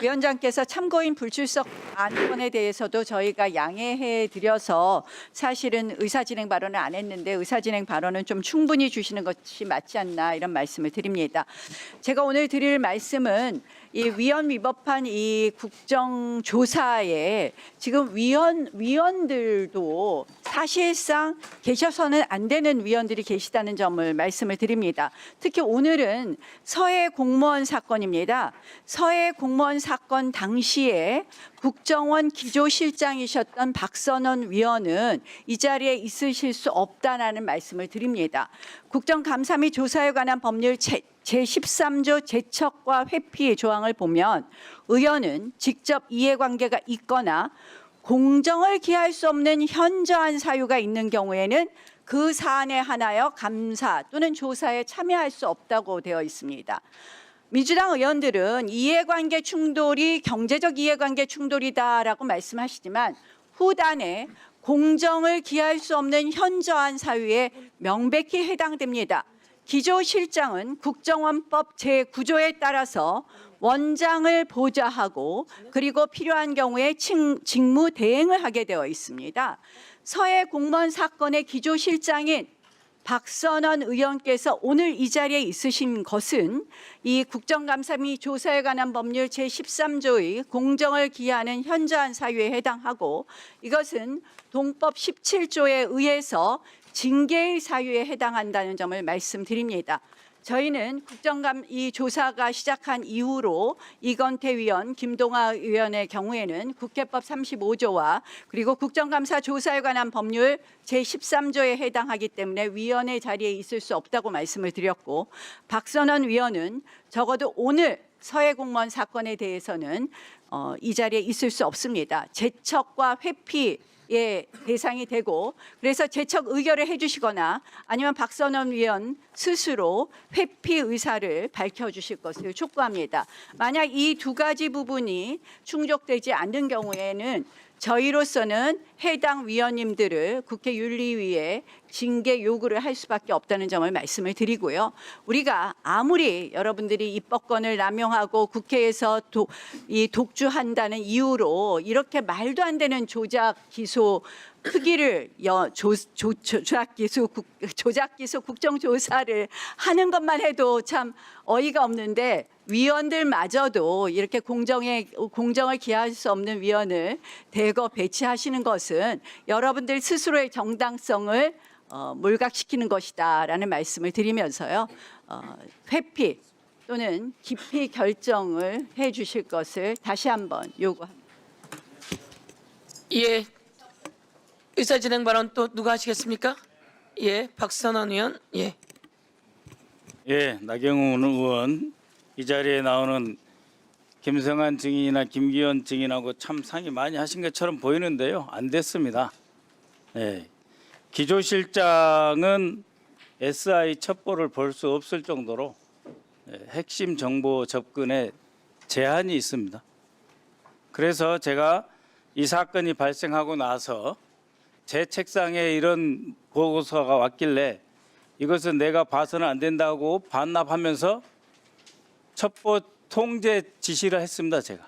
위원장께서 참고인 불출석 안건에 대해서도 저희가 양해해 드려서 사실은 의사진행 발언을 안 했는데 의사진행 발언은 좀 충분히 주시는 것이 맞지 않나 이런 말씀을 드립니다. 제가 오늘 드릴 말씀은 이 위헌 위법한 이 국정조사에 지금 위원들도 사실상 계셔서는 안 되는 위원들이 계시다는 점을 말씀을 드립니다. 특히 오늘은 서해 공무원 사건입니다. 서해 공무원 사건 당시에 국정원 기조실장이셨던 박선원 위원은 이 자리에 있으실 수 없다라는 말씀을 드립니다. 국정감사 및 조사에 관한 법률 제13조 제척과 회피 조항을 보면 의원은 직접 이해관계가 있거나 공정을 기할 수 없는 현저한 사유가 있는 경우에는 그 사안에 한하여 감사 또는 조사에 참여할 수 없다고 되어 있습니다. 민주당 의원들은 이해관계 충돌이 경제적 이해관계 충돌이다라고 말씀하시지만 후단에 공정을 기할 수 없는 현저한 사유에 명백히 해당됩니다. 기조실장은 국정원법 제9조에 따라서 원장을 보좌하고 그리고 필요한 경우에 직무 대행을 하게 되어 있습니다. 서해 공무원 사건의 기조실장인 박선원 의원께서 오늘 이 자리에 있으신 것은 이 국정감사 및 조사에 관한 법률 제13조의 공정을 기하는 현저한 사유에 해당하고 이것은 동법 17조에 의해서 징계의 사유에 해당한다는 점을 말씀드립니다. 저희는 이 조사가 시작한 이후로 이건태 위원, 김동아 의원의 경우에는 국회법 35조와 그리고 국정감사 조사에 관한 법률 제13조에 해당하기 때문에 위원의 자리에 있을 수 없다고 말씀을 드렸고 박선원 위원은 적어도 오늘 서해 공무원 사건에 대해서는 이 자리에 있을 수 없습니다. 제척과 회피 대상이 되고 그래서 제척 의결을 해주시거나 아니면 박선원 위원 스스로 회피 의사를 밝혀주실 것을 촉구합니다. 만약 이 두 가지 부분이 충족되지 않는 경우에는 저희로서는 해당 위원님들을 국회 윤리위에 징계 요구를 할 수밖에 없다는 점을 말씀을 드리고요. 우리가 아무리 여러분들이 입법권을 남용하고 국회에서 독주한다는 이유로 이렇게 말도 안 되는 조작 기소 크기를 조작 기소 국정조사를 하는 것만 해도 참 어이가 없는데 위원들마저도 이렇게 공정을 기할 수 없는 위원을 대거 배치하시는 것은 여러분들 스스로의 정당성을 몰각시키는 것이다라는 말씀을 드리면서요. 회피 또는 기피 결정을 해주실 것을 다시 한번 요구합니다. 예. 의사진행 발언 또 누가 하시겠습니까? 예, 박선원 의원. 예. 예, 나경원 의원 이 자리에 나오는 김성한 증인이나 김기현 증인하고 참 상의 많이 하신 것처럼 보이는데요. 안 됐습니다. 예. 기조실장은 SI 첩보를 볼 수 없을 정도로 핵심 정보 접근에 제한이 있습니다. 그래서 제가 이 사건이 발생하고 나서 제 책상에 이런 보고서가 왔길래 이것은 내가 봐서는 안 된다고 반납하면서 첩보 통제 지시를 했습니다. 제가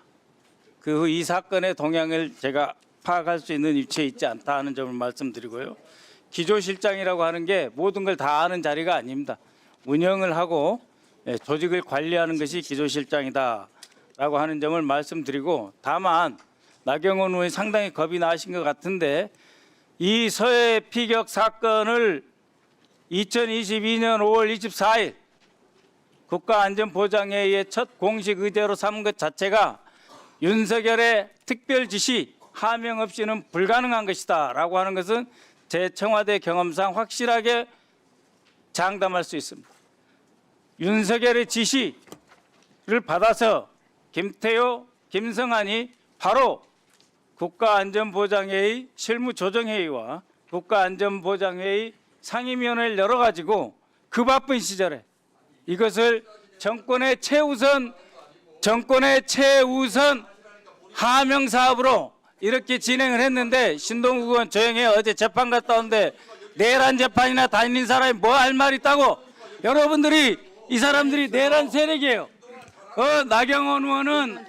그 후 이 사건의 동향을 제가 파악할 수 있는 위치에 있지 않다 하는 점을 말씀드리고요. 기조실장이라고 하는 게 모든 걸 다 아는 자리가 아닙니다. 운영을 하고 조직을 관리하는 것이 기조실장이다라고 하는 점을 말씀드리고 다만 나경원 의원이 상당히 겁이 나신 것 같은데 이 서해 피격 사건을 2022년 5월 24일 국가안전보장회의의 첫 공식 의제로 삼은 것 자체가 윤석열의 특별 지시 하명 없이는 불가능한 것이다 라고 하는 것은 제 청와대 경험상 확실하게 장담할 수 있습니다. 윤석열의 지시를 받아서 김태효, 김성한이 바로 국가안전보장회의 실무조정회의와 국가안전보장회의 상임위원회를 열어가지고 그 바쁜 시절에 이것을 정권의 최우선 하명 사업으로 이렇게 진행을 했는데 신동국 의원 조용히 어제 재판 갔다 왔는데 내란 재판이나 다니는 사람이 뭐 할 말 있다고 여러분들이 이 사람들이 내란 세력이에요. 나경원 의원은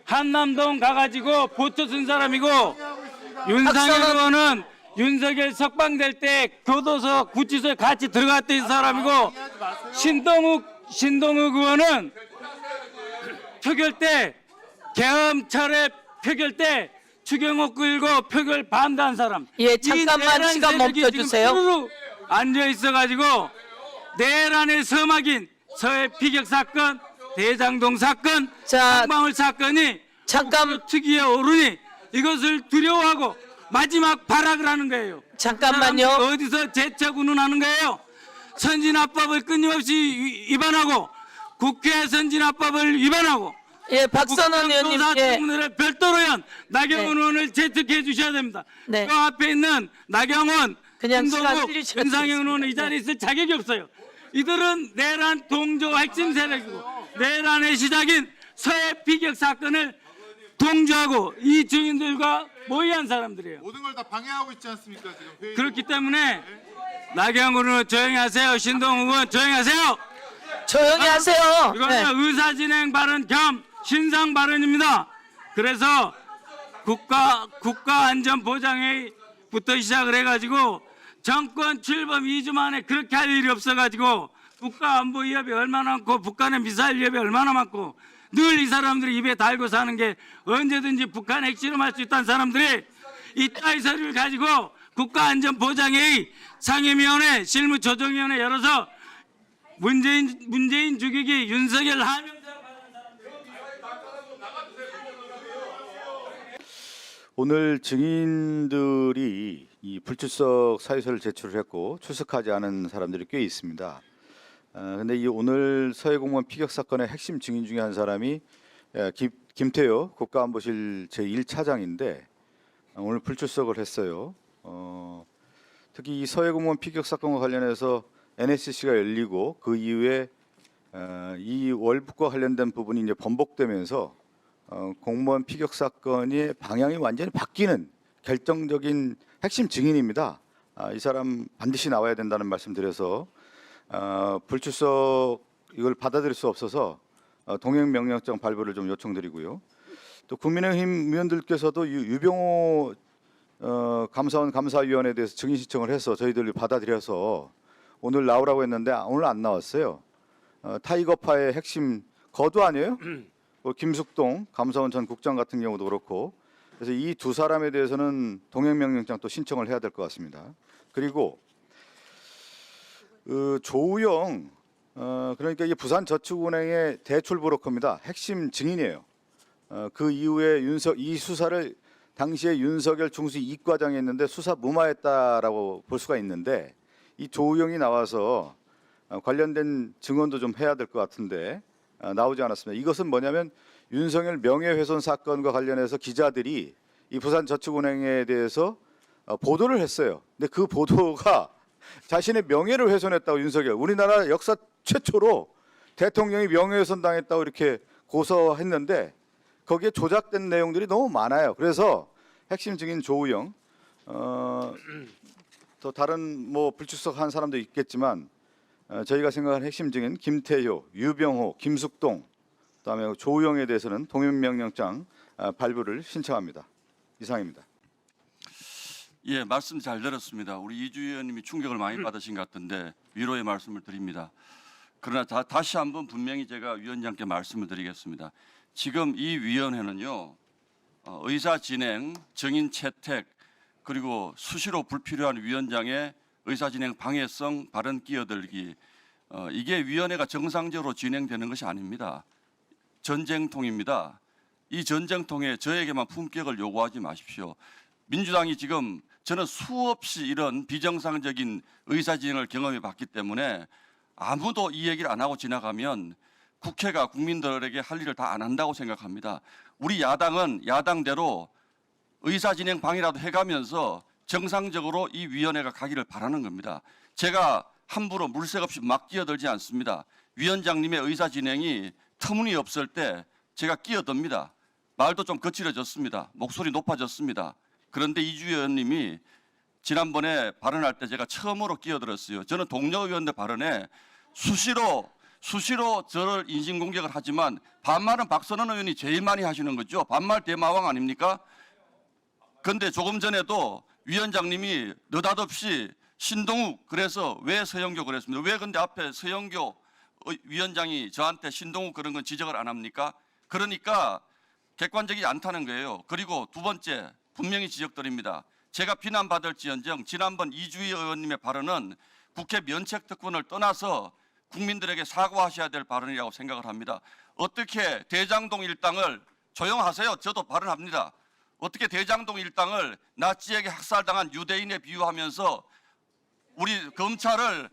한남동 가가지고 보초 쓴 사람이고, 윤상현 의원은 윤석열 석방될 때 교도소 구치소에 같이 들어갔던 사람이고, 신동욱 의원은 표결 때 계엄철에 표결 때 추경호 끌고 표결 반대한 사람. 예, 잠깐만 이 시간 내란 세력이 멈춰주세요. 지금 쭈루루 앉아 있어가지고 내란의 서막인 서해 피격 사건, 대장동 사건, 자, 한방울 사건이 잠깐 특위에 오르니 이것을 두려워하고 마지막 발악을 하는 거예요. 잠깐만요. 어디서 재척 운운하는 거예요? 선진화법을 끊임없이 위반하고 국회 선진화법을 위반하고 예, 박선원 의원님께 국정조사 별도로 한 나경원 네. 의원을 채택해 주셔야 됩니다. 네. 그 앞에 있는 나경원, 그냥 시간 신동욱, 줄이셔야 윤상현 되겠습니다. 의원은 이 자리에 있을 자격이 없어요. 이들은 내란 동조 핵심 세력이고 내란의 시작인 서해 피격 사건을 동조하고 이 증인들과 모의한 사람들이에요. 모든 걸 다 방해하고 있지 않습니까 지금 회의. 그렇기 때문에 나경원 의원 조용히 하세요. 신동욱 의원 조용히 하세요. 조용히 하세요. 이거는 네. 의사진행 발언 겸 신상 발언입니다. 그래서 국가안전보장회의부터 시작을 해가지고 정권 출범 2주 만에 그렇게 할 일이 없어가지고 국가안보 위협이 얼마나 많고 북한의 미사일 위협이 얼마나 많고 늘 이 사람들이 입에 달고 사는 게 언제든지 북한 핵실험할 수 있다는 사람들이 이따위 서류를 가지고 국가안전보장회의 상임위원회 실무조정위원회 열어서 문재인 죽이기 윤석열 하명 오늘 증인들이 이 불출석 사유서를 제출했고 출석하지 않은 사람들이 꽤 있습니다. 그런데 이 오늘 서해 공무원 피격 사건의 핵심 증인 중에 한 사람이 김태효 국가안보실 제1차장인데 오늘 불출석을 했어요. 특히 이 서해 공무원 피격 사건과 관련해서 NSC가 열리고 그 이후에 이 월북과 관련된 부분이 이제 번복되면서 공무원 피격 사건의 방향이 완전히 바뀌는 결정적인 핵심 증인입니다. 이 사람 반드시 나와야 된다는 말씀드려서 불출석 이걸 받아들일 수 없어서 동행 명령장 발부를 좀 요청드리고요. 또 국민의힘 의원들께서도 유병호 감사원 감사위원회에 대해서 증인 신청을 해서 저희들이 받아들여서 오늘 나오라고 했는데 오늘 안 나왔어요. 타이거파의 핵심 거두 아니에요? 김숙동 감사원 전 국장 같은 경우도 그렇고 그래서 이 두 사람에 대해서는 동행명령장 또 신청을 해야 될 것 같습니다. 그리고 조우영 그러니까 이 부산저축은행의 대출 브로커입니다. 핵심 증인이에요. 그 이후에 이 수사를 당시에 윤석열 중수 이과장이 했는데 수사 무마했다라고 볼 수가 있는데 이 조우영이 나와서 관련된 증언도 좀 해야 될 것 같은데 나오지 않았습니다. 이것은 뭐냐면 윤석열 명예훼손 사건과 관련해서 기자들이 이 부산저축은행에 대해서 보도를 했어요. 근데 그 보도가 자신의 명예를 훼손했다고 윤석열 우리나라 역사 최초로 대통령이 명예훼손 당했다고 이렇게 고소했는데 거기에 조작된 내용들이 너무 많아요. 그래서 핵심 증인 조우영 또 다른 뭐 불출석한 사람도 있겠지만 저희가 생각하는 핵심 증인 김태효, 유병호, 김숙동 그다음에 조우영에 대해서는 동행명령장 발부를 신청합니다. 이상입니다. 예, 말씀 잘 들었습니다. 우리 이주 의원님이 충격을 많이 받으신 것 같은데 위로의 말씀을 드립니다. 그러나 다시 한번 분명히 제가 위원장께 말씀을 드리겠습니다. 지금 이 위원회는요, 의사 진행, 증인 채택 그리고 수시로 불필요한 위원장의 의사 진행 방해성 발언 끼어들기 이게 위원회가 정상적으로 진행되는 것이 아닙니다. 전쟁통입니다. 이 전쟁통에 저에게만 품격을 요구하지 마십시오. 민주당이 지금 저는 수없이 이런 비정상적인 의사 진행을 경험해 봤기 때문에 아무도 이 얘기를 안 하고 지나가면 국회가 국민들에게 할 일을 다 안 한다고 생각합니다. 우리 야당은 야당대로 의사 진행 방해라도 해가면서 정상적으로 이 위원회가 가기를 바라는 겁니다. 제가 함부로 물색 없이 막 끼어들지 않습니다. 위원장님의 의사 진행이 터무니없을 때 제가 끼어듭니다. 말도 좀 거칠어졌습니다. 목소리 높아졌습니다. 그런데 이주 의원님이 지난번에 발언할 때 제가 처음으로 끼어들었어요. 저는 동료 의원들 발언에 수시로 수시로 저를 인신공격을 하지만 반말은 박선원 의원이 제일 많이 하시는 거죠. 반말 대마왕 아닙니까? 그런데 조금 전에도 위원장님이 느닷없이 신동욱 그래서 왜 서영교 그랬습니다. 왜 근데 앞에 서영교 위원장이 저한테 신동욱 그런 건 지적을 안 합니까? 그러니까 객관적이지 않다는 거예요. 그리고 두 번째 분명히 지적드립니다. 제가 비난받을지언정 지난번 이주희 의원님의 발언은 국회 면책특권을 떠나서 국민들에게 사과하셔야 될 발언이라고 생각을 합니다. 어떻게 대장동 일당을 조용하세요. 저도 발언합니다. 어떻게 대장동 일당을 나치에게 학살당한 유대인에 비유하면서 우리 검찰을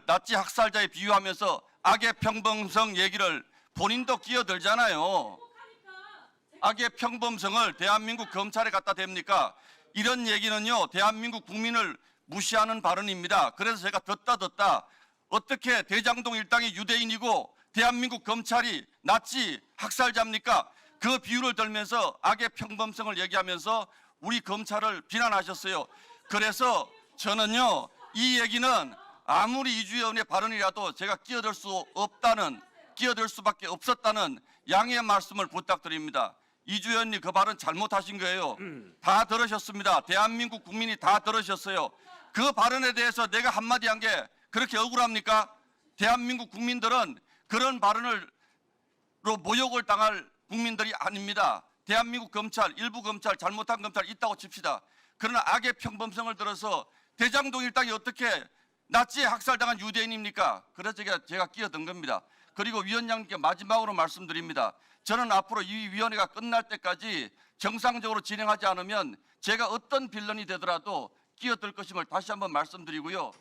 나치 학살자에 비유하면서 악의 평범성 얘기를 본인도 끼어들잖아요. 악의 평범성을 대한민국 검찰에 갖다 댑니까? 이런 얘기는요, 대한민국 국민을 무시하는 발언입니다. 그래서 제가 듣다 어떻게 대장동 일당이 유대인이고 대한민국 검찰이 나치 학살자입니까? 그 비유를 들면서 악의 평범성을 얘기하면서 우리 검찰을 비난하셨어요. 그래서 저는요, 이 얘기는 아무리 이주희 의원의 발언이라도 제가 끼어들 수밖에 없었다는 양해의 말씀을 부탁드립니다. 이주희 의원님 그 발언 잘못하신 거예요. 다 들으셨습니다. 대한민국 국민이 다 들으셨어요. 그 발언에 대해서 내가 한마디 한 게 그렇게 억울합니까? 대한민국 국민들은 그런 발언으로 모욕을 당할 국민들이 아닙니다. 대한민국 검찰, 일부 검찰, 잘못한 검찰 있다고 칩시다. 그러나 악의 평범성을 들어서 대장동 일당이 어떻게 나치에 학살당한 유대인입니까? 그래서 제가 끼어든 겁니다. 그리고 위원장님께 마지막으로 말씀드립니다. 저는 앞으로 이 위원회가 끝날 때까지 정상적으로 진행하지 않으면 제가 어떤 빌런이 되더라도 끼어들 것임을 다시 한번 말씀드리고요.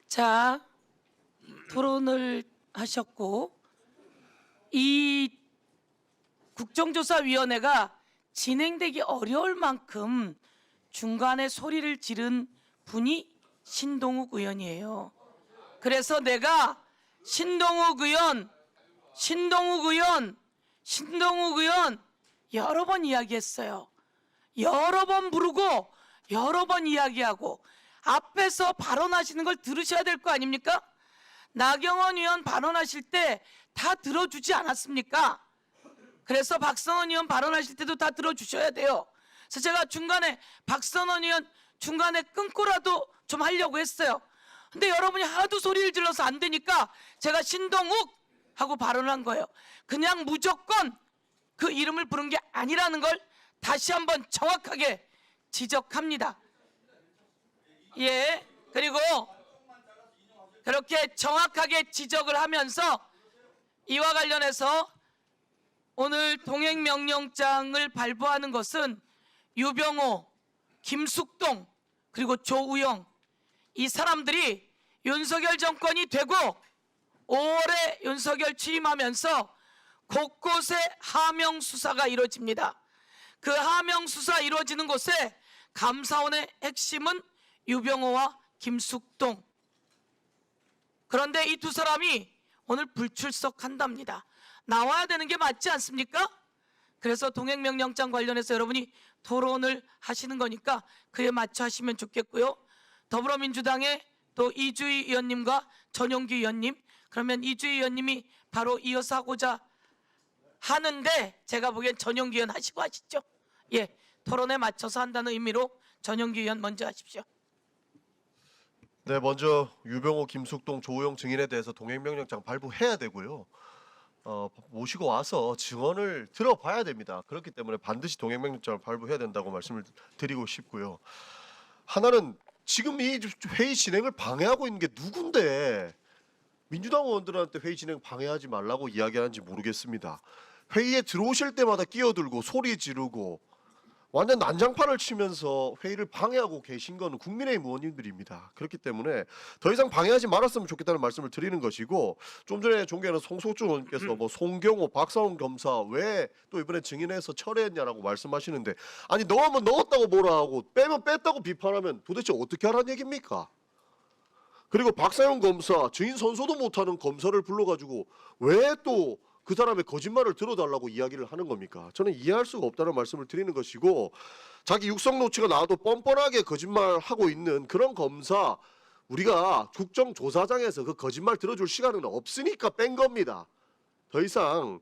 자, 토론을 하셨고 이 국정조사위원회가 진행되기 어려울 만큼 중간에 소리를 지른 분이 신동욱 의원이에요. 그래서 내가 신동욱 의원 여러 번 이야기했어요. 여러 번 부르고 여러 번 이야기하고 앞에서 발언하시는 걸 들으셔야 될 거 아닙니까? 나경원 의원 발언하실 때 다 들어주지 않았습니까? 그래서 박선원 의원 발언하실 때도 다 들어주셔야 돼요. 그래서 제가 중간에 박선원 의원 중간에 끊고라도 좀 하려고 했어요. 근데 여러분이 하도 소리를 질러서 안 되니까 제가 신동욱 하고 발언을 한 거예요. 그냥 무조건 그 이름을 부른 게 아니라는 걸 다시 한번 정확하게 지적합니다. 예, 그리고 그렇게 정확하게 지적을 하면서 이와 관련해서 오늘 동행명령장을 발부하는 것은 유병호, 김숙동 그리고 조우영 이 사람들이 윤석열 정권이 되고 5월에 윤석열 취임하면서 곳곳에 하명 수사가 이루어집니다. 그 하명 수사 이루어지는 곳에 감사원의 핵심은 유병호와 김숙동. 그런데 이 두 사람이 오늘 불출석한답니다. 나와야 되는 게 맞지 않습니까? 그래서 동행명령장 관련해서 여러분이 토론을 하시는 거니까 그에 맞춰 하시면 좋겠고요. 더불어민주당의 또 이주희 의원님과 전용기 의원님, 그러면 이주희 의원님이 바로 이어서 하고자 하는데 제가 보기엔 전용기 의원 하시고 하시죠. 예, 토론에 맞춰서 한다는 의미로 전용기 의원 먼저 하십시오. 네, 먼저 유병호, 김숙동, 조우영 증인에 대해서 동행명령장 발부해야 되고요. 모시고 와서 증언을 들어봐야 됩니다. 그렇기 때문에 반드시 동행명령장을 발부해야 된다고 말씀을 드리고 싶고요. 하나는 지금 이 회의 진행을 방해하고 있는 게 누군데 민주당 의원들한테 회의 진행 방해하지 말라고 이야기하는지 모르겠습니다. 회의에 들어오실 때마다 끼어들고 소리 지르고 완전 난장판을 치면서 회의를 방해하고 계신 건 국민의힘 의원님들입니다. 그렇기 때문에 더 이상 방해하지 말았으면 좋겠다는 말씀을 드리는 것이고, 좀 전에 존경하는 송소준 의원께서 뭐 송경호, 박사원 검사 왜 또 이번에 증인해서 철회했냐라고 말씀하시는데, 아니 넣으면 넣었다고 뭐라 하고 빼면 뺐다고 비판하면 도대체 어떻게 하라는 얘기입니까? 그리고 박사원 검사, 증인 선서도 못하는 검사를 불러가지고 왜 또 그 사람의 거짓말을 들어달라고 이야기를 하는 겁니까? 저는 이해할 수가 없다는 말씀을 드리는 것이고, 자기 육성 노치가 나와도 뻔뻔하게 거짓말하고 있는 그런 검사 우리가 국정조사장에서 그 거짓말 들어줄 시간은 없으니까 뺀 겁니다. 더 이상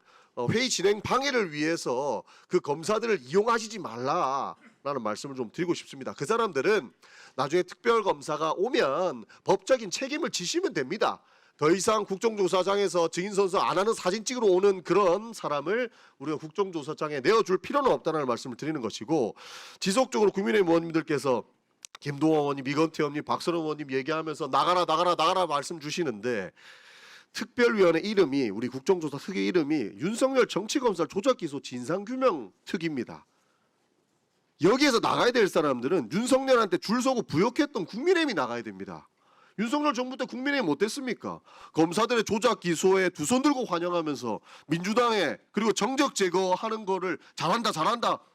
회의 진행 방해를 위해서 그 검사들을 이용하시지 말라라는 말씀을 좀 드리고 싶습니다. 그 사람들은 나중에 특별검사가 오면 법적인 책임을 지시면 됩니다. 더 이상 국정조사장에서 증인 선서 안 하는 사진 찍으러 오는 그런 사람을 우리가 국정조사장에 내어줄 필요는 없다는 말씀을 드리는 것이고, 지속적으로 국민의힘 의원님들께서 김동완 의원님, 이건태 의원님, 박선원 의원님 얘기하면서 나가라 말씀 주시는데, 특별위원회 이름이, 우리 국정조사 특위 이름이 윤석열 정치검찰 조작기소 진상규명특위입니다. 여기에서 나가야 될 사람들은 윤석열한테 줄 서고 부역했던 국민의힘이 나가야 됩니다. 윤석열 정부 때 국민의힘 어땠습니까? 검사들의 조작 기소에 두 손 들고 환영하면서 민주당에 그리고 정적 제거하는 거를 잘한다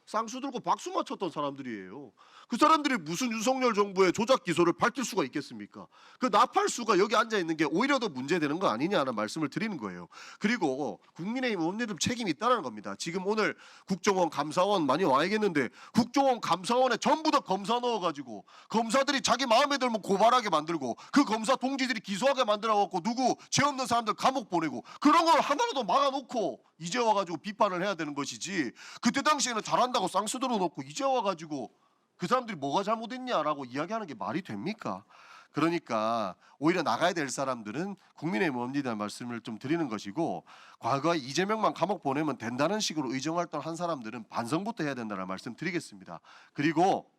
쌍수 들고 박수 맞췄던 사람들이에요. 그 사람들이 무슨 윤석열 정부의 조작 기소를 밝힐 수가 있겠습니까? 그 나팔수가 여기 앉아 있는 게 오히려 더 문제되는 거 아니냐는 말씀을 드리는 거예요. 그리고 국민의힘 의원님들 책임이 있다는 겁니다. 지금 오늘 국정원 감사원 많이 와야겠는데, 국정원 감사원에 전부 다 검사 넣어가지고 검사들이 자기 마음에 들면 고발하게 만들고, 그 검사 동지들이 기소하게 만들어갖고 누구 죄 없는 사람들 감옥 보내고, 그런 걸 하나라도 막아놓고 이제 와가지고 비판을 해야 되는 것이지, 그때 당시에는 잘한다고 쌍수 들어놓고 이제 와가지고 그 사람들이 뭐가 잘못했냐라고 이야기하는 게 말이 됩니까? 그러니까 오히려 나가야 될 사람들은 국민의힘 의원님들 말씀을 좀 드리는 것이고, 과거에 이재명만 감옥 보내면 된다는 식으로 의정활동을 한 사람들은 반성부터 해야 된다는 말씀 드리겠습니다. 그리고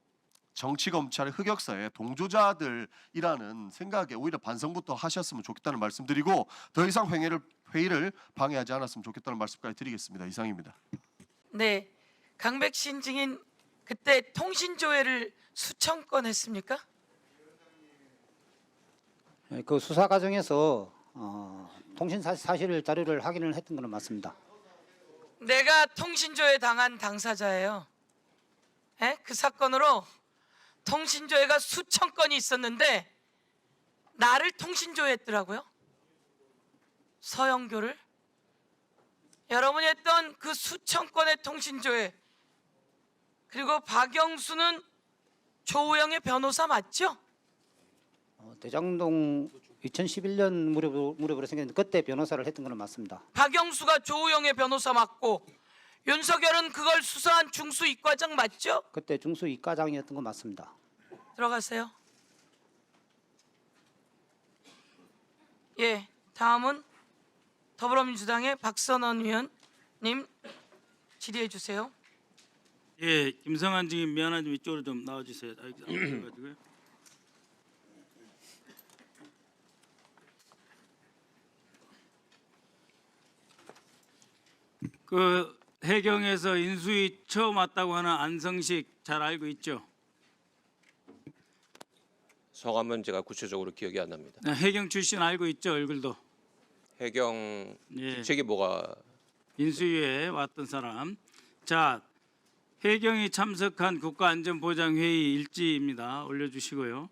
정치검찰의 흑역사에 동조자들이라는 생각에 오히려 반성부터 하셨으면 좋겠다는 말씀 드리고, 더 이상 회의를 방해하지 않았으면 좋겠다는 말씀까지 드리겠습니다. 이상입니다. 네, 강백신 증인 그때 통신조회를 수천 건 했습니까? 그 수사 과정에서 통신 사실 자료를 확인을 했던 것은 맞습니다. 내가 통신조회 당한 당사자예요. 그 사건으로 통신조회가 수천 건이 있었는데 나를 통신조회했더라고요. 서영교를. 여러분이 했던 그 수천 건의 통신조회, 그리고 박영수는 조우영의 변호사 맞죠? 대장동 2011년 무렵으로 생겼는데 그때 변호사를 했던 것은 맞습니다. 박영수가 조우영의 변호사 맞고 윤석열은 그걸 수사한 중수 이과장 맞죠? 그때 중수 이과장이었던 건 맞습니다. 들어가세요. 예, 다음은 더불어민주당의 박선원 의원님 질의해 주세요. 예, 김성한 증인 미안하지만 이쪽으로 좀 나와주세요. 가지고요. 그 해경에서 인수위 처음 왔다고 하는 안성식 잘 알고 있죠? 성함은 제가 구체적으로 기억이 안 납니다. 해경 출신 알고 있죠, 얼굴도. 해경 예. 직책이 뭐가? 인수위에 왔던 사람. 자, 해경이 참석한 국가안전보장회의 일지입니다. 올려주시고요.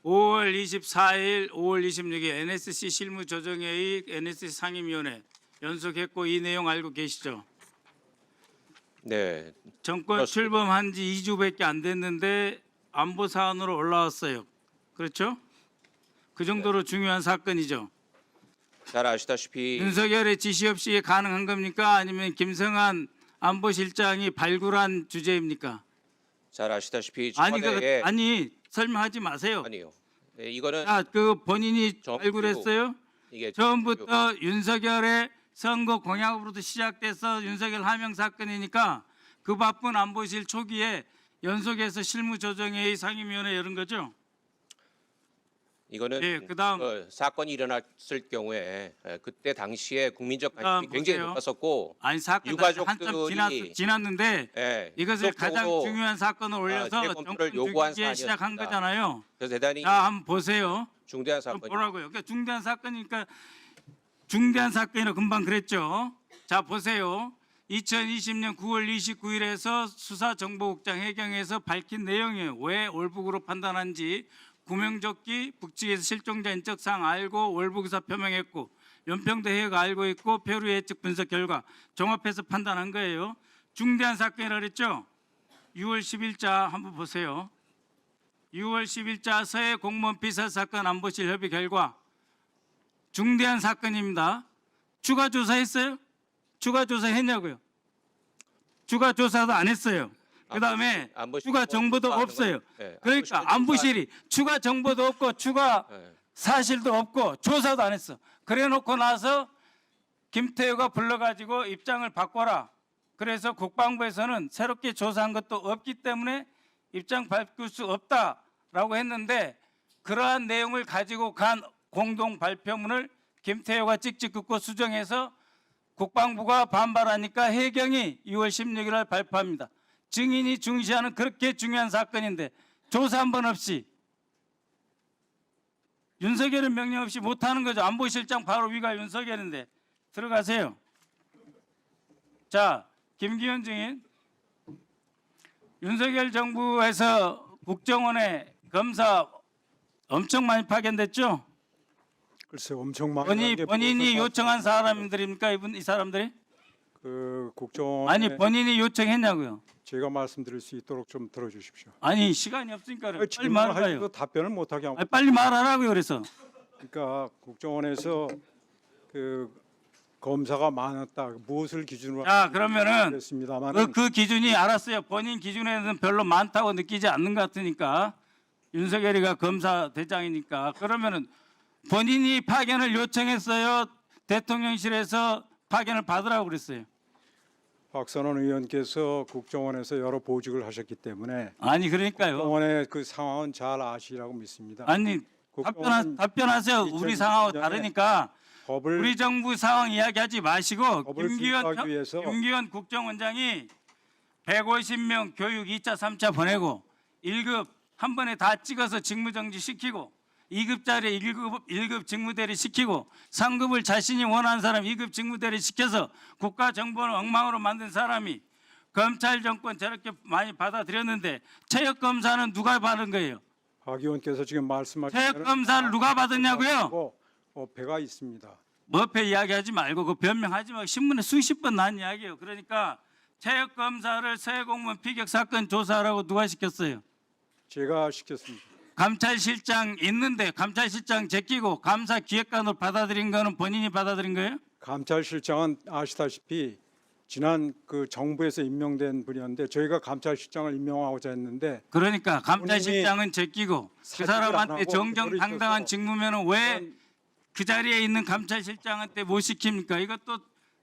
5월 24일, 5월 26일 NSC 실무조정회의 NSC 상임위원회 연속했고 이 내용 알고 계시죠? 네, 정권 그렇습니다. 출범한 지 2주밖에 안 됐는데 안보 사안으로 올라왔어요. 그렇죠? 그 정도로 중요한 사건이죠. 잘 아시다시피 윤석열의 지시 없이 가능한 겁니까? 아니면 김성한 안보실장이 발굴한 주제입니까? 잘 아시다시피 아니, 청와대에 아니 설명하지 마세요. 아니요. 네, 이거는 그 본인이 정부- 발굴했어요? 이게 처음부터 윤석열의 선거 공약으로부터 시작돼서 윤석열 하명 사건이니까 그 바쁜 안보실 초기에 연속해서 실무조정회의 상임위원회 열은 거죠? 이거는 예, 그다음. 사건이 일어났을 경우에 그때 당시에 국민적 그다음 관심이 굉장히 보세요. 높았었고 아니 사건 한참 유가족들이 지났는데 예, 이것을 가장 지속적으로 중요한 사건을 올려서 재검토를 정권 요구한 주기에 시작한 사안이었습니다. 거잖아요. 그래서 대단히 자, 한번 보세요. 중대한 그럼 사건이 뭐라고요? 그러니까 중대한 사건이니까 중대한 사건이라 금방 그랬죠. 자, 보세요. 2020년 9월 29일에서 수사정보국장 해경에서 밝힌 내용이에요. 왜 올북으로 판단한지 구명조끼 북측에서 실종자 인적사항 알고 월북의사 표명했고 연평도 해역 알고 있고 표류 예측 분석 결과 종합해서 판단한 거예요. 중대한 사건이라 그랬죠. 6월 10일자 한번 보세요. 6월 10일자 서해 공무원 비서 사건 안보실 협의 결과 중대한 사건입니다. 추가 조사했어요? 추가 조사했냐고요? 추가 조사도 안 했어요. 그다음에 안보실 추가 정보도 조사하는 없어요. 건, 예, 그러니까 안보실은 안보실이 추가 정보도 없고 추가 예. 사실도 없고 조사도 안 했어. 그래놓고 나서 김태우가 불러가지고 입장을 바꿔라. 그래서 국방부에서는 새롭게 조사한 것도 없기 때문에 입장 바꿀 수 없다라고 했는데 그러한 내용을 가지고 간 공동 발표문을 김태우가 찍찍 긋고 수정해서 국방부가 반발하니까 해경이 6월 16일 날 발표합니다. 증인이 중시하는 그렇게 중요한 사건인데 조사 한 번 없이 윤석열은 명령 없이 못하는 거죠. 안보실장 바로 위가 윤석열인데 들어가세요. 자, 김기현 증인. 윤석열 정부에서 국정원에 검사 엄청 많이 파견됐죠? 글쎄 엄청 많이 본인이 요청한 사람들입니까? 이 사람들이? 그 국정원에 아니 본인이 요청했냐고요? 제가 말씀드릴 수 있도록 좀 들어주십시오. 아니 시간이 없으니까 그래. 빨리 질문을 말해요. 하셔도 답변을 못하게 하고 아니, 빨리 말하라고요. 그래서 그러니까 국정원에서 그 검사가 많았다. 무엇을 기준으로 자 그러면은 그랬습니다만 그 기준이 알았어요. 본인 기준에는 별로 많다고 느끼지 않는 것 같으니까 윤석열이가 검사 대장이니까 그러면은 본인이 파견을 요청했어요. 대통령실에서 파견을 받으라고 그랬어요. 박선원 의원께서 국정원에서 여러 보직을 하셨기 때문에 아니 그러니까요. 국정원의 그 상황은 잘 아시라고 믿습니다. 아니 국정원은 답변하세요. 우리 상황하고 2020년에 다르니까 법을 우리 정부 상황 이야기하지 마시고 법을 수립하기 위해서 김기현 국정원장이 150명 교육 2차 3차 보내고 1급 한 번에 다 찍어서 직무정지 시키고 2급짜리 1급 직무대리 시키고 3급을 자신이 원하는 사람 2급 직무대리 시켜서 국가정보를 엉망으로 만든 사람이 검찰 정권 저렇게 많이 받아들였는데 체육검사는 누가 받은 거예요? 박 의원께서 지금 말씀하신 체육검사를 누가 받았냐고요? 배가 있습니다. 머페 이야기하지 말고 그 변명하지 말고 신문에 수십 번 나온 이야기예요. 그러니까 체육검사를 서해공무원 피격 사건 조사하라고 누가 시켰어요? 제가 시켰습니다. 감찰실장 있는데 감찰실장 제끼고 감사 기획관으로 받아들인 거는 본인이 받아들인 거예요? 감찰실장은 아시다시피 지난 그 정부에서 임명된 분이었는데 저희가 감찰실장을 임명하고자 했는데 그러니까 감찰실장은 제끼고 그 사직을 안 사람한테 하고 정정당당한 버리셔서 직무면은 왜 그 자리에 있는 감찰실장한테 못 시킵니까? 이것도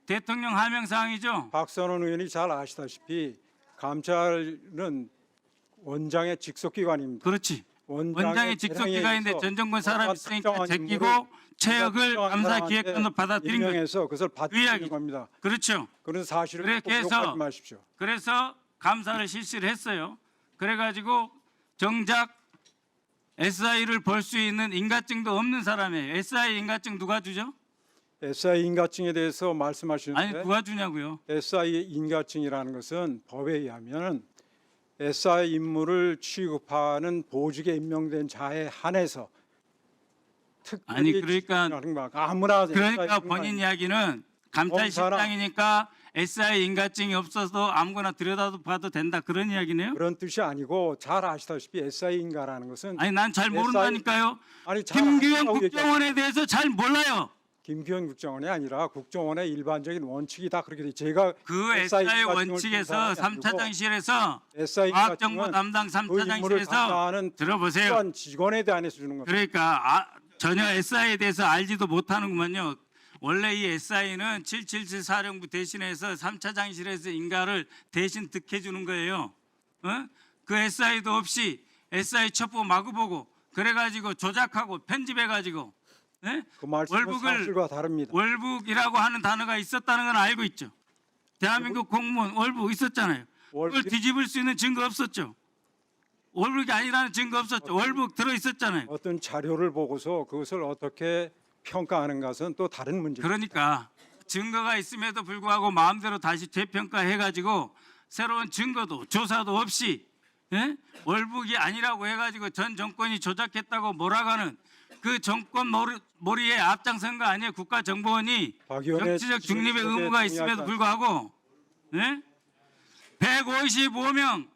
대통령 하명 사항이죠. 박선원 의원이 잘 아시다시피 감찰은 원장의 직속기관입니다. 그렇지. 원장의 직속기관인데 전 정권 사람 있으니까 제끼고 체육을 감사 기획관으로 받아들인 거예요. 임명해서 그것을 그 받는 이야기. 겁니다. 그렇죠. 그런 사실을 꼭 그래서 기억하지 마십시오. 그래서 감사를 실시를 했어요. 그래가지고 정작 SI를 볼 수 있는 인가증도 없는 사람이에요. SI 인가증 누가 주죠? SI 인가증에 대해서 아니 말씀하시는데 누가 주냐고요? SI 인가증이라는 것은 법에 의하면 SI 임무를 취급하는 보직에 임명된 자에 한해서 아니, 특별히 그러니까- 지정하는 거야. 아무나 그러니까 SI 본인 이야기는 감찰실장이니까 SI 인가증이 없어서 아무거나 들여다도 봐도 된다 그런 이야기네요? 그런 뜻이 아니고 잘 아시다시피 SI 인가라는 것은 아니 난 잘 모른다니까요. 아니 잘 김규현 아시라고 얘기하죠. 국정원에 대해서 잘 몰라요. 김규현 국정원이 아니라 국정원의 일반적인 원칙이 다 그렇게 돼. 제가 그 SI SI 인가증을 원칙에서 준 사람이 3차장실에서 SI 과학정보 인가증은 담당 그 임무를 3차장실에서 담당하는 들어보세요. 특수한 직원에 대한해서 주는 겁니다. 그러니까 전혀 SI에 대해서 알지도 못하는구만요. 원래 이 SI는 777 사령부 대신해서 3차장실에서 인가를 대신 득해 주는 거예요. 그 SI도 없이 SI 첩보 마구 보고 그래가지고 조작하고 편집해가지고 그 말씀은 월북을- 사실과 다릅니다. 월북이라고 하는 단어가 있었다는 건 알고 있죠. 대한민국 공무원 월북 있었잖아요. 그걸 월북이- 뒤집을 수 있는 증거 없었죠. 월북이 아니라는 증거 없었죠. 월북 들어 있었잖아요. 어떤 자료를 보고서 그것을 어떻게 평가하는 것은 또 다른 문제입니다. 그러니까 증거가 있음에도 불구하고 마음대로 다시 재평가해가지고 새로운 증거도 조사도 없이 월북이 아니라고 해가지고 전 정권이 조작했다고 몰아가는 그 정권 몰이에 앞장선 거 아니에요. 국가정보원이 박 의원의 정치적 중립의 질문에 의무가 동의하지 있음에도 불구하고 155명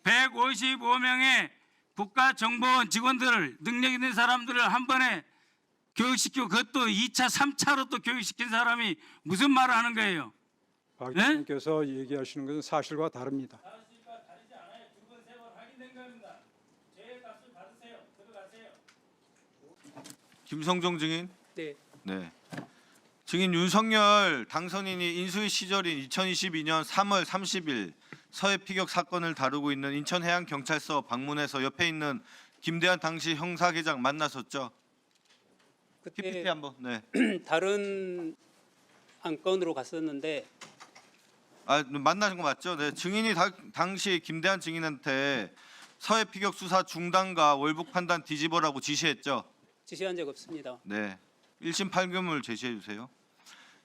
155명의 국가정보원 직원들을 능력 있는 사람들을 한 번에 교육시키고 그것도 2차, 3차로 또 교육시킨 사람이 무슨 말을 하는 거예요? 박 대표님께서 얘기하시는 것은 사실과 다릅니다. 김성종 증인. 네. 네. 증인 윤석열 당선인이 인수위 시절인 2022년 3월 30일 서해 피격 사건을 다루고 있는 인천해양경찰서 방문해서 옆에 있는 김대한 당시 형사계장 만나셨죠? PPT 그때 한번. 네. 다른 안건으로 갔었는데 만나신 거 맞죠? 네. 증인이 당시 김대한 증인한테 서해 피격 수사 중단과 월북 판단 뒤집어라고 지시했죠? 지시한 적 없습니다. 네. 1심 판결문을 제시해 주세요.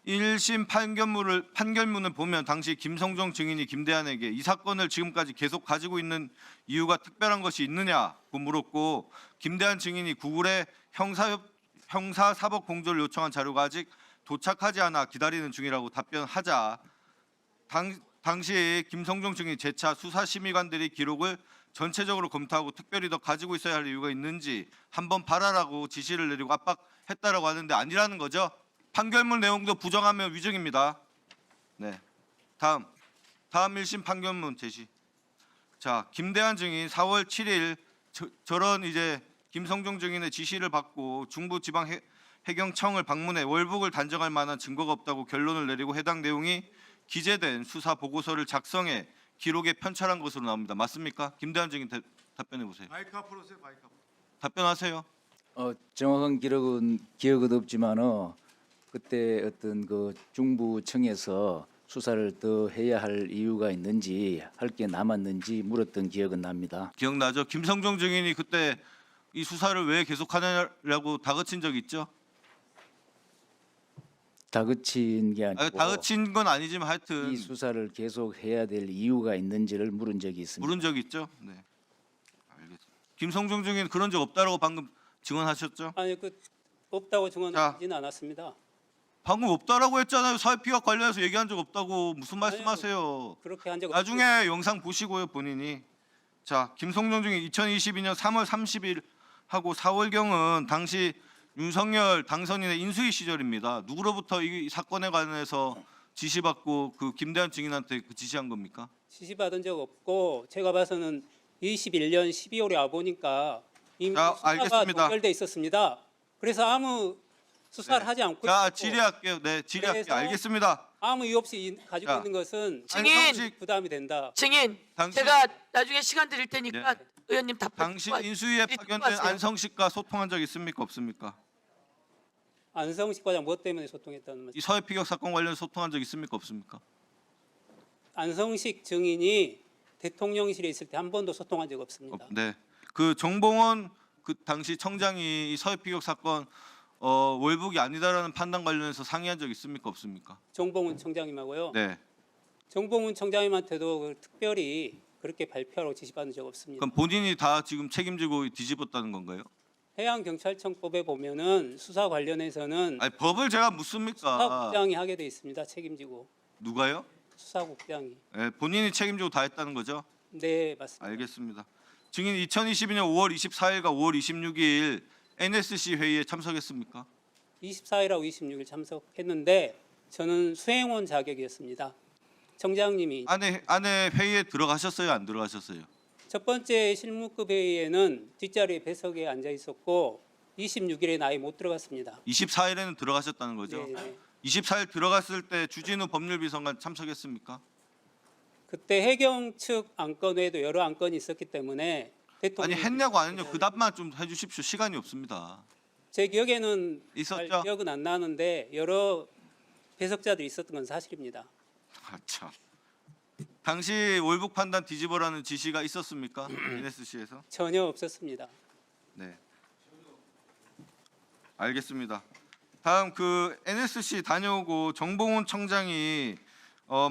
1심 판결문을 보면 당시 김성종 증인이 김대한에게 이 사건을 지금까지 계속 가지고 있는 이유가 특별한 것이 있느냐고 물었고, 김대한 증인이 구글에 형사사법 공조를 요청한 자료가 아직 도착하지 않아 기다리는 중이라고 답변하자 당시 김성종 증인이 재차 수사심의관들이 기록을 전체적으로 검토하고 특별히 더 가지고 있어야 할 이유가 있는지 한번 봐라라고 지시를 내리고 압박했다라고 하는데 아니라는 거죠. 판결문 내용도 부정하면 위증입니다. 네. 다음 1심 판결문 제시. 자, 김대한 증인 4월 7일 저런 이제 김성종 증인의 지시를 받고 중부지방해경청을 방문해 월북을 단정할 만한 증거가 없다고 결론을 내리고 해당 내용이 기재된 수사 보고서를 작성해 기록에 편찬한 것으로 나옵니다. 맞습니까? 김대한 증인 답변해 보세요. 마이크 앞으로 오세요. 마이크 앞으로. 답변하세요. 정확한 기억은 없지만 그때 어떤 그 중부청에서 수사를 더 해야 할 이유가 있는지 할 게 남았는지 물었던 기억은 납니다. 기억나죠? 김성종 증인이 그때 이 수사를 왜 계속하냐라고 다그친 적 있죠? 다그친 게 아니고 다그친 건 아니지만 하여튼 이 수사를 계속 해야 될 이유가 있는지를 물은 적이 있습니다. 물은 적 있죠? 네. 알겠습니다. 김성종 증인 그런 적 없다라고 방금 증언하셨죠? 아니 없다고 증언하지는 않았습니다. 방금 없다라고 했잖아요. 사회 피격 관련해서 얘기한 적 없다고 무슨 말씀하세요? 그렇게 한 적 나중에 영상 보시고요, 본인이. 자, 김성종 증인 2022년 3월 30일 하고 4월경은 당시 윤석열 당선인의 인수위 시절입니다. 누구로부터 이 사건에 관해서 지시받고 그 김대한 증인한테 그 지시한 겁니까? 지시받은 적 없고 제가 봐서는 21년 12월에 와 보니까 이미 수사가 알겠습니다. 동결돼 있었습니다. 그래서 아무 수사를 하지 않고 자, 있었고 질의할게요. 네, 질의할게요. 그래서 알겠습니다. 아무 이유 없이 가지고 자, 있는 것은 증인! 부담이 된다. 증인, 당신- 제가 나중에 시간 드릴 테니까 네. 의원님 답변 당신 듣고 인수위에 듣고 파견된 하세요. 안성식과 소통한 적 있습니까? 없습니까? 안성식 과장 무엇 때문에 소통했다는 말씀? 이 서해 피격 사건 관련 소통한 적 있습니까? 없습니까? 안성식 증인이 대통령실에 있을 때 한 번도 소통한 적 없습니다. 네. 그 정봉원 그 당시 청장이 이 서해 피격 사건 월북이 아니다라는 판단 관련해서 상의한 적 있습니까? 없습니까? 정봉훈 청장님하고요. 네. 정봉훈 청장님한테도 특별히 그렇게 발표하라고 지시받은 적 없습니다. 그럼 본인이 다 지금 책임지고 뒤집었다는 건가요? 해양경찰청법에 보면은 수사 관련해서는 아니 법을 제가 묻습니까? 수사국장이 하게 돼 있습니다. 책임지고 누가요? 수사국장이. 네, 본인이 책임지고 다 했다는 거죠? 네, 맞습니다. 알겠습니다. 증인 2022년 5월 24일과 5월 26일 NSC 회의에 참석했습니까? 24일하고 26일 참석했는데 저는 수행원 자격이었습니다. 청장님이 안에 회의에 들어가셨어요? 안 들어가셨어요? 첫 번째 실무급 회의에는 뒷자리에 배석에 앉아 있었고 26일에 나이 못 들어갔습니다. 24일에는 들어가셨다는 거죠? 네. 24일 들어갔을 때 주진우 법률비서관 참석했습니까? 그때 해경 측 안건 외에도 여러 안건이 있었기 때문에 아니 대통령 했냐고 안 했냐고 그 답만 좀 해주십시오. 시간이 없습니다. 제 기억에는 잘 있었죠? 기억은 안 나는데 여러 배석자들이 있었던 건 사실입니다. 아 참. 당시 월북 판단 뒤집어라는 지시가 있었습니까? NSC에서? 전혀 없었습니다. 네. 알겠습니다. 다음 그 NSC 다녀오고 정봉훈 청장이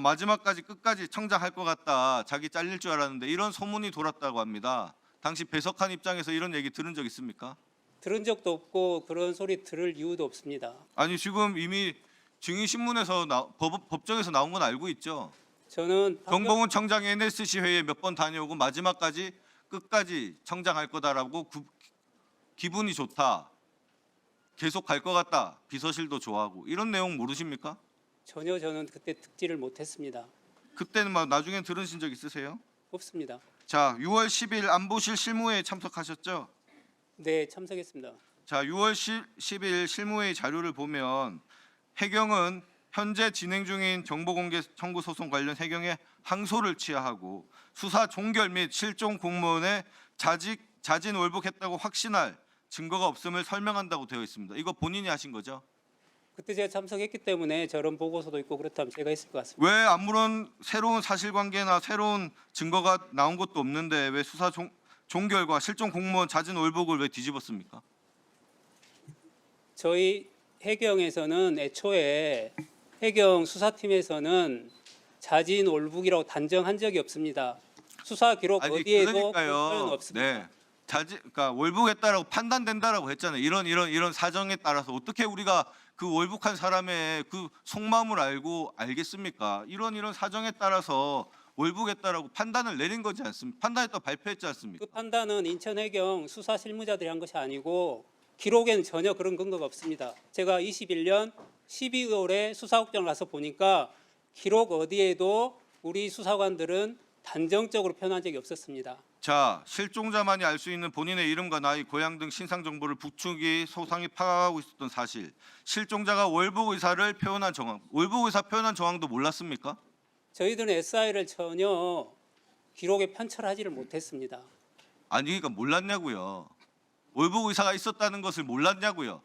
마지막까지 끝까지 청장할 것 같다. 자기 잘릴 줄 알았는데 이런 소문이 돌았다고 합니다. 당시 배석한 입장에서 이런 얘기 들은 적 있습니까? 들은 적도 없고 그런 소리 들을 이유도 없습니다. 아니 지금 이미 증인 신문에서 법정에서 나온 건 알고 있죠. 저는 정봉훈 청장이 NSC 회의에 몇 번 다녀오고 마지막까지 끝까지 청장할 거다라고 기분이 좋다. 계속 갈 것 같다. 비서실도 좋아하고 이런 내용 모르십니까? 전혀 저는 그때 듣지를 못했습니다. 그때는 막 나중에 들으신 적 있으세요? 없습니다. 자, 6월 10일 안보실 실무회에 참석하셨죠? 네, 참석했습니다. 자, 6월 10일 실무회의 자료를 보면 해경은 현재 진행 중인 정보공개 청구 소송 관련 해경의 항소를 취하하고 수사 종결 및 실종 공무원의 자진 월북했다고 확신할 증거가 없음을 설명한다고 되어 있습니다. 이거 본인이 하신 거죠? 그때 제가 참석했기 때문에 저런 보고서도 있고 그렇다면 제가 했을 것 같습니다. 왜 아무런 새로운 사실관계나 새로운 증거가 나온 것도 없는데 왜 수사 종결과 실종 공무원 자진 월북을 왜 뒤집었습니까? 저희 해경에서는 애초에 해경 수사팀에서는 자진 월북이라고 단정한 적이 없습니다. 수사 기록 아니, 어디에도 그러니까요. 표현 없습니다. 네. 그러니까 월북했다라고 판단된다라고 했잖아요. 이런 사정에 따라서 어떻게 우리가 그 월북한 사람의 그 속마음을 알겠습니까? 이런 사정에 따라서 월북했다라고 판단을 내린 거지 않습니까? 판단했다고 발표했지 않습니까? 그 판단은 인천해경 수사 실무자들이 한 것이 아니고 기록에는 전혀 그런 근거가 없습니다. 제가 21년 12월에 수사국장을 가서 보니까 기록 어디에도 우리 수사관들은 단정적으로 표현한 적이 없었습니다. 자, 실종자만이 알 수 있는 본인의 이름과 나이, 고향 등 신상 정보를 북측이 소상히 파악하고 있었던 사실. 실종자가 월북 의사를 표현한 정황, 월북 의사 표현한 정황도 몰랐습니까? 저희들은 SI를 전혀 기록에 편철하지를 못했습니다. 아니, 그러니까 몰랐냐고요. 월북 의사가 있었다는 것을 몰랐냐고요.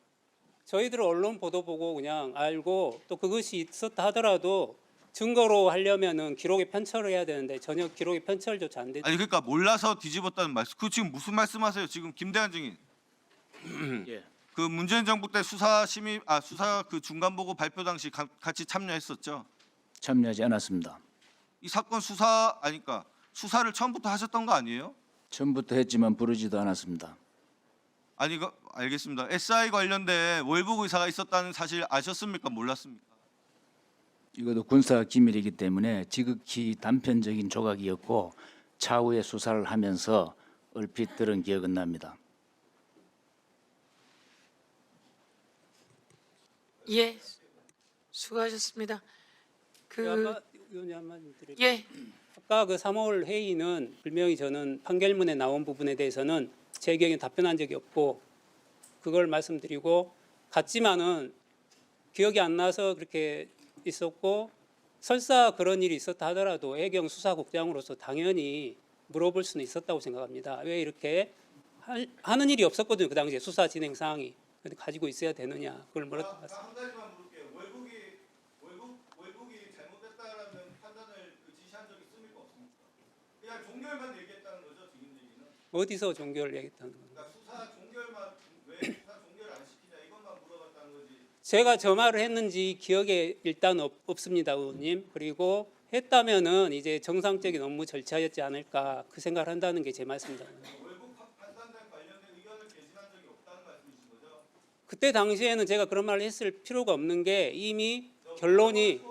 저희들은 언론 보도 보고 그냥 알고 또 그것이 있었다 하더라도 증거로 하려면은 기록에 편철을 해야 되는데 전혀 기록에 편철조차 안 되죠. 아니 그러니까 몰라서 뒤집었다는 말씀. 그 지금 무슨 말씀하세요? 지금 김대한 증인. 예. 그 문재인 정부 때 수사 그 중간 보고 발표 당시 같이 참여했었죠. 참여하지 않았습니다. 이 사건 그러니까 수사를 처음부터 하셨던 거 아니에요? 처음부터 했지만 부르지도 않았습니다. 아니 알겠습니다. SI 관련된 월북 의사가 있었다는 사실 아셨습니까? 몰랐습니까? 이것도 군사 기밀이기 때문에 지극히 단편적인 조각이었고 차후에 수사를 하면서 얼핏 들은 기억은 납니다. 예, 수고하셨습니다. 아까 의원님 한 말씀 드릴게요. 예, 아까 그 3월 회의는 분명히 저는 판결문에 나온 부분에 대해서는 제 경에 답변한 적이 없고 그걸 말씀드리고 같지만은 기억이 안 나서 그렇게 있었고 설사 그런 일이 있었다 하더라도 해경 수사국장으로서 당연히 물어볼 수는 있었다고 생각합니다. 왜 이렇게 하는 일이 없었거든요. 그 당시에 수사 진행 상황이. 근데 가지고 있어야 되느냐 그걸 물었던 것 같습니다. 한 가지만 물을게요. 월북이 잘못됐다라는 판단을 지시한 적이 있습니까? 없습니까? 그냥 종결만 얘기했다는 거죠, 지금 얘기는. 어디서 종결을 얘기했다는 겁니다. 그러니까 수사 종결만 왜 수사 종결 안 시키냐 이것만 물어봤다는 거지. 제가 저 말을 했는지 기억에 일단 없습니다, 의원님. 그리고 했다면은 이제 정상적인 업무 절차였지 않을까 그 생각을 한다는 게 제 말씀입니다. 월북 판단단 관련된 의견을 제시한 적이 없다는 말씀이신 거죠? 그때 당시에는 제가 그런 말을 했을 필요가 없는 게 이미 결론이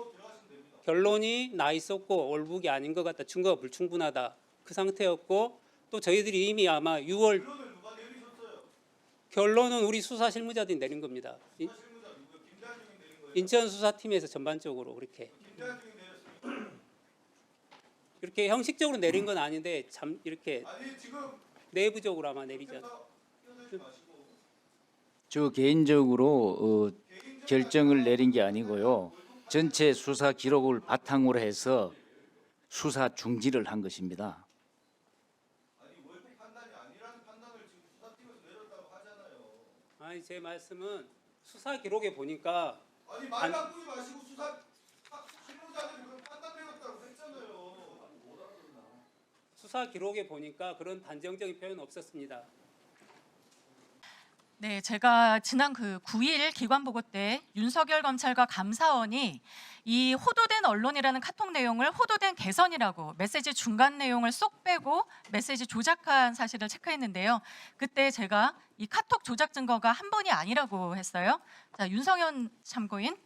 나 있었고 월북이 아닌 것 같다, 증거가 불충분하다 그 상태였고 또 저희들이 이미 아마 6월 결론을 누가 내리셨어요? 결론은 우리 수사 실무자들이 내린 겁니다. 실무자 누구? 김대한 증인 내린 거예요? 인천 수사팀에서 전반적으로 그렇게 김대한 증인 내렸습니까? 이렇게 형식적으로 내린 건 아닌데 참 이렇게 아니 지금 내부적으로 아마 내리지 않. 끼어들지 마시고 저 개인적으로 결정을 내린 게 아니고요. 전체 수사 기록을 바탕으로 해서 수사 중지를 한 것입니다. 아니 월북 판단이 아니라는 판단을 지금 수사팀에서 내렸다고 하잖아요. 아니 제 말씀은 수사 기록에 보니까 아니 말 바꾸지 마시고 실무자들이 그런 판단 내렸다고 했잖아요. 수사 기록에 보니까 그런 단정적인 표현은 없었습니다. 네, 제가 지난 그 9일 기관 보고 때 윤석열 검찰과 감사원이 이 호도된 언론이라는 카톡 내용을 호도된 개선이라고 메시지 중간 내용을 쏙 빼고 메시지 조작한 사실을 체크했는데요. 그때 제가 이 카톡 조작 증거가 한 번이 아니라고 했어요. 자, 윤성현 참고인.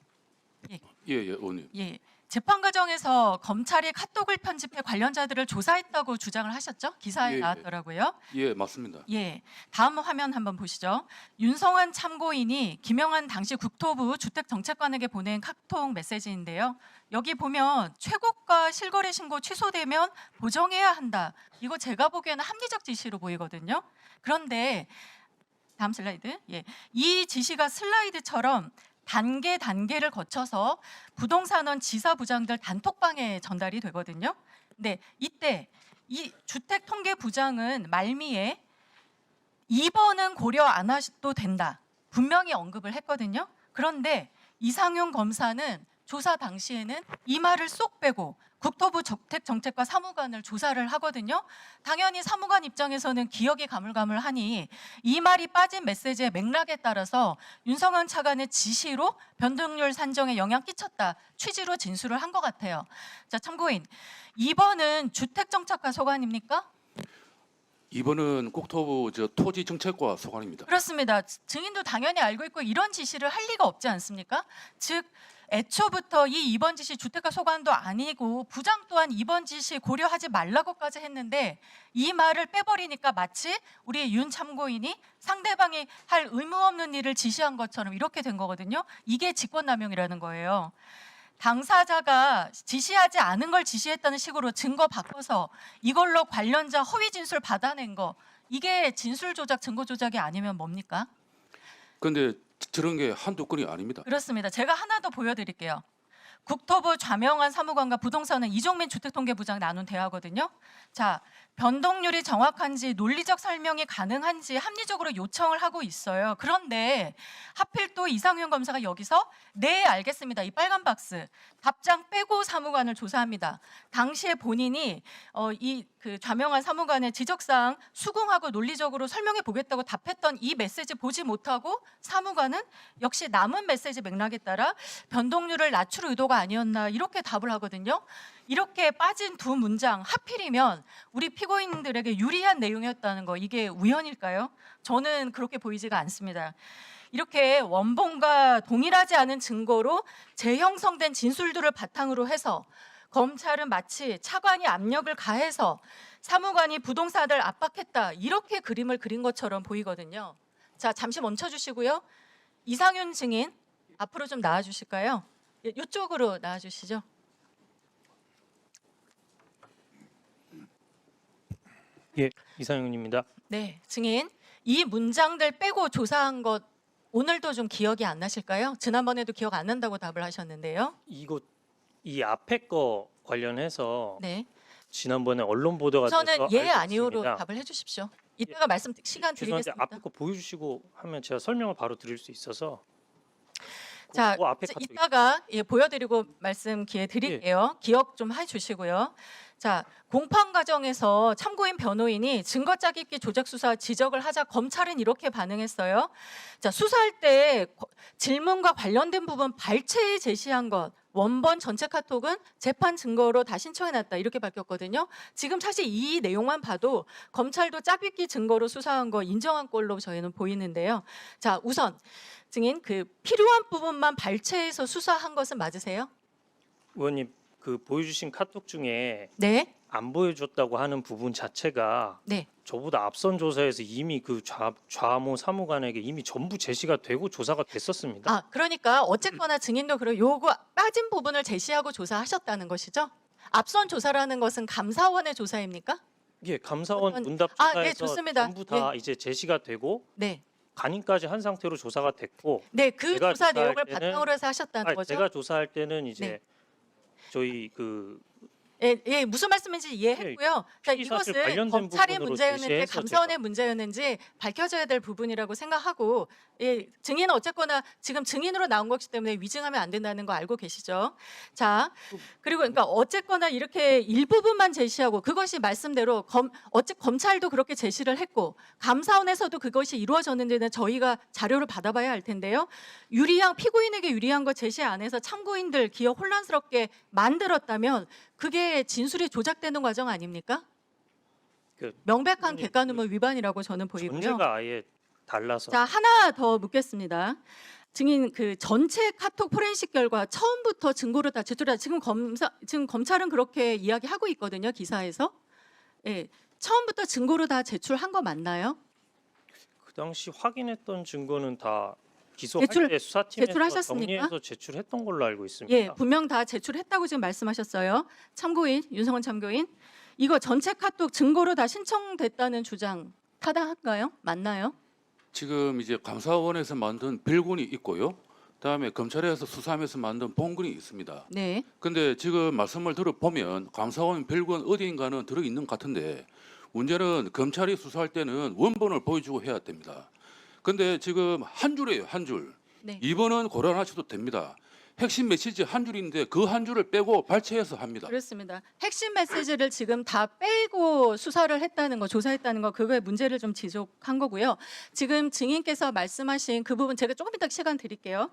예, 의원님. 예. 재판 과정에서 검찰이 카톡을 편집해 관련자들을 조사했다고 주장을 하셨죠? 기사에 예, 나왔더라고요. 예, 맞습니다. 예, 다음 화면 한번 보시죠. 윤성환 참고인이 김영한 당시 국토부 주택정책관에게 보낸 카톡 메시지인데요. 여기 보면 최고가 실거래 신고 취소되면 보정해야 한다. 이거 제가 보기에는 합리적 지시로 보이거든요. 그런데 다음 슬라이드. 예, 이 지시가 슬라이드처럼 단계를 거쳐서 부동산원 지사부장들 단톡방에 전달이 되거든요. 근데 이때 이 주택통계부장은 말미에 2번은 고려 안 하셔도 된다. 분명히 언급을 했거든요. 그런데 이상윤 검사는 조사 당시에는 이 말을 쏙 빼고 국토부 주택정책과 사무관을 조사를 하거든요. 당연히 사무관 입장에서는 기억이 가물가물하니 이 말이 빠진 메시지의 맥락에 따라서 윤성환 차관의 지시로 변동률 산정에 영향 끼쳤다 취지로 진술을 한 것 같아요. 자, 참고인 2번은 주택정책과 소관입니까? 이번은 국토부 토지정책과 소관입니다. 그렇습니다. 증인도 당연히 알고 있고 이런 지시를 할 리가 없지 않습니까? 즉 애초부터 이 2번 지시 주택가 소관도 아니고 부장 또한 2번 지시 고려하지 말라고까지 했는데 이 말을 빼버리니까 마치 우리 윤 참고인이 상대방이 할 의무 없는 일을 지시한 것처럼 이렇게 된 거거든요. 이게 직권남용이라는 거예요. 당사자가 지시하지 않은 걸 지시했다는 식으로 증거 바꿔서 이걸로 관련자 허위 진술 받아낸 거 이게 진술 조작, 증거 조작이 아니면 뭡니까? 그런데 저런 게 한두 건이 아닙니다. 그렇습니다. 제가 하나 더 보여드릴게요. 국토부 좌명한 사무관과 부동산은 이종민 주택통계부장 나눈 대화거든요. 자, 변동률이 정확한지 논리적 설명이 가능한지 합리적으로 요청을 하고 있어요. 그런데 하필 또 이상윤 검사가 여기서 네 알겠습니다. 이 빨간 박스 답장 빼고 사무관을 조사합니다. 당시에 본인이 이 좌명한 사무관의 지적사항 수긍하고 논리적으로 설명해 보겠다고 답했던 이 메시지 보지 못하고 사무관은 역시 남은 메시지 맥락에 따라 변동률을 낮출 의도가 아니었나 이렇게 답을 하거든요. 이렇게 빠진 두 문장 하필이면 우리 피고인들에게 유리한 내용이었다는 거 이게 우연일까요? 저는 그렇게 보이지가 않습니다. 이렇게 원본과 동일하지 않은 증거로 재형성된 진술들을 바탕으로 해서 검찰은 마치 차관이 압력을 가해서 사무관이 부동산을 압박했다 이렇게 그림을 그린 것처럼 보이거든요. 자, 잠시 멈춰주시고요. 이상윤 증인 앞으로 좀 나와주실까요? 이쪽으로 나와주시죠. 예, 이상윤입니다. 네, 증인 이 문장들 빼고 조사한 것 오늘도 좀 기억이 안 나실까요? 지난번에도 기억 안 난다고 답을 하셨는데요. 이 앞에 거 관련해서 네, 지난번에 언론 보도가 돼서 우선은 예 알고 아니오로 있습니다. 답을 해주십시오. 이따가 말씀 시간 죄송한데 드리겠습니다. 앞에 거 보여주시고 하면 제가 설명을 바로 드릴 수 있어서. 자, 그 앞에 카톡이- 이따가 보여드리고 말씀 기회 드릴게요. 기억 좀 해주시고요. 자, 공판 과정에서 참고인 변호인이 증거 짜깁기 조작 수사 지적을 하자 검찰은 이렇게 반응했어요. 자, 수사할 때 질문과 관련된 부분 발췌에 제시한 것 원본 전체 카톡은 재판 증거로 다 신청해놨다 이렇게 밝혔거든요. 지금 사실 이 내용만 봐도 검찰도 짜깁기 증거로 수사한 거 인정한 걸로 저희는 보이는데요. 자, 우선 증인 필요한 부분만 발췌해서 수사한 것은 맞으세요? 의원님 보여주신 카톡 중에 네. 안 보여줬다고 하는 부분 자체가 네. 저보다 앞선 조사에서 이미 좌모 사무관에게 이미 전부 제시가 되고 조사가 됐었습니다. 아, 그러니까 어쨌거나 증인도 요거 빠진 부분을 제시하고 조사하셨다는 것이죠? 앞선 조사라는 것은 감사원의 조사입니까? 예, 감사원 어떤- 문답 아, 조사에서 네, 좋습니다. 전부 다 이제 제시가 되고 네. 간임까지 한 상태로 조사가 됐고 네, 그 제가 조사 조사할 내용을 때는- 바탕으로 해서 하셨다는 거죠? 제가 조사할 때는 이제 네. 저희 예, 무슨 말씀인지 이해했고요. 자, 피의 사실 이것은 관련된 검찰의 부분으로 문제였는지 제시해서 감사원의 문제였는지 밝혀져야 될 부분이라고 생각하고 증인은 어쨌거나 지금 증인으로 나온 것이기 때문에 위증하면 안 된다는 거 알고 계시죠? 자, 그리고 그러니까 어쨌거나 이렇게 일부분만 제시하고 그것이 말씀대로 검찰도 그렇게 제시를 했고 감사원에서도 그것이 이루어졌는지는 저희가 자료를 받아봐야 할 텐데요. 피고인에게 유리한 거 제시 안 해서 참고인들 기억 혼란스럽게 만들었다면 그게 진술이 조작되는 과정 아닙니까? 명백한 객관의무 위반이라고 저는 보이고요. 전제가 아예 달라서 자, 하나 더 묻겠습니다. 증인 그 전체 카톡 포렌식 결과 처음부터 증거로 다 제출하다. 지금 검찰은 그렇게 이야기하고 있거든요, 기사에서. 예, 처음부터 증거로 다 제출한 거 맞나요? 그 당시 확인했던 증거는 다 기소할 때 수사팀에서 제출하셨습니까? 정리해서 제출했던 걸로 알고 있습니다. 예, 분명 다 제출했다고 지금 말씀하셨어요. 참고인 윤성원 참고인, 이거 전체 카톡 증거로 다 신청됐다는 주장 타당한가요? 맞나요? 지금 이제 감사원에서 만든 별건이 있고요. 그다음에 검찰에서 수사하면서 만든 본건이 있습니다. 네. 근데 지금 말씀을 들어보면 감사원 별건 어디인가는 들어 있는 것 같은데 문제는 검찰이 수사할 때는 원본을 보여주고 해야 됩니다. 근데 지금 한 줄이에요, 한 줄. 네. 2번은 고려하셔도 됩니다. 핵심 메시지 한 줄인데 그 한 줄을 빼고 발췌해서 합니다. 그렇습니다. 핵심 메시지를 지금 다 빼고 수사를 했다는 거, 조사했다는 거, 그거에 문제를 좀 지적한 거고요. 지금 증인께서 말씀하신 그 부분 제가 조금 이따 시간 드릴게요.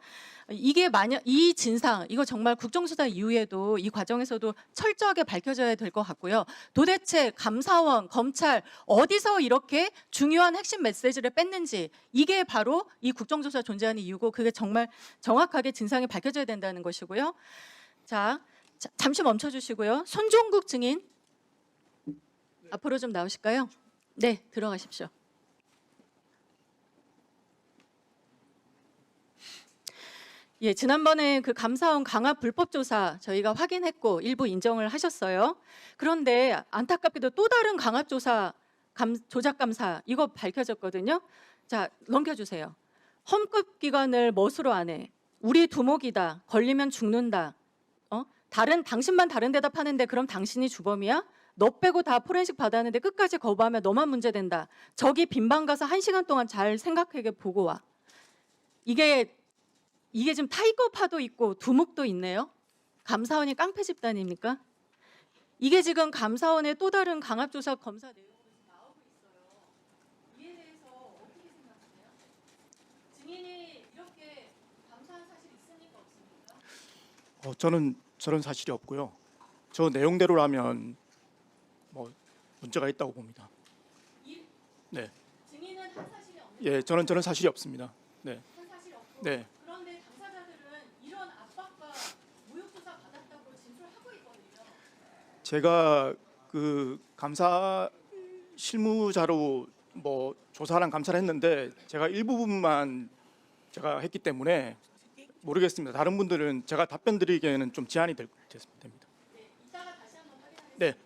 이게 만약 이 진상, 이거 정말 국정수사 이후에도 이 과정에서도 철저하게 밝혀져야 될 것 같고요. 도대체 감사원, 검찰 어디서 이렇게 중요한 핵심 메시지를 뺐는지, 이게 바로 이 국정조사 존재하는 이유고, 그게 정말 정확하게 진상이 밝혀져야 된다는 것이고요. 자, 잠시 멈춰 주시고요. 손종국 증인 앞으로 좀 나오실까요? 네, 들어가십시오. 예, 지난번에 그 감사원 강압 불법 조사 저희가 확인했고 일부 인정을 하셨어요. 그런데 안타깝게도 또 다른 강압 조사 조작 감사 이거 밝혀졌거든요. 자, 넘겨주세요. 험급 기관을 멋으로 안 해. 우리 두목이다. 걸리면 죽는다. 당신만 다른 데다 파는데 그럼 당신이 주범이야? 너 빼고 다 포렌식 받았는데 끝까지 거부하면 너만 문제된다. 저기 빈방 가서 1시간 동안 잘 생각하게 보고 와. 이게 지금 타이거파도 있고 두목도 있네요. 감사원이 깡패 집단입니까? 이게 지금 감사원의 또 다른 강압조사 검사 내용으로 나오고 있어요. 이에 대해서 어떻게 생각하세요? 증인이 이렇게 감사한 사실이 있습니까, 없습니까? 저는 저런 사실이 없고요. 저 내용대로라면 뭐 문제가 있다고 봅니다. 네. 증인은 한 사실이 없는 예, 저는 사실이 없습니다. 네. 한 사실이 없고. 네. 그런데 당사자들은 이런 압박과 모욕 조사 받았다고 진술하고 있거든요. 제가 그 감사 실무자로 뭐 조사랑 감사를 했는데 제가 일부분만 제가 했기 때문에 모르겠습니다. 다른 분들은 제가 답변 드리기에는 좀 제한이 됩니다. 네, 이따가 다시 한번 확인하겠습니다. 네.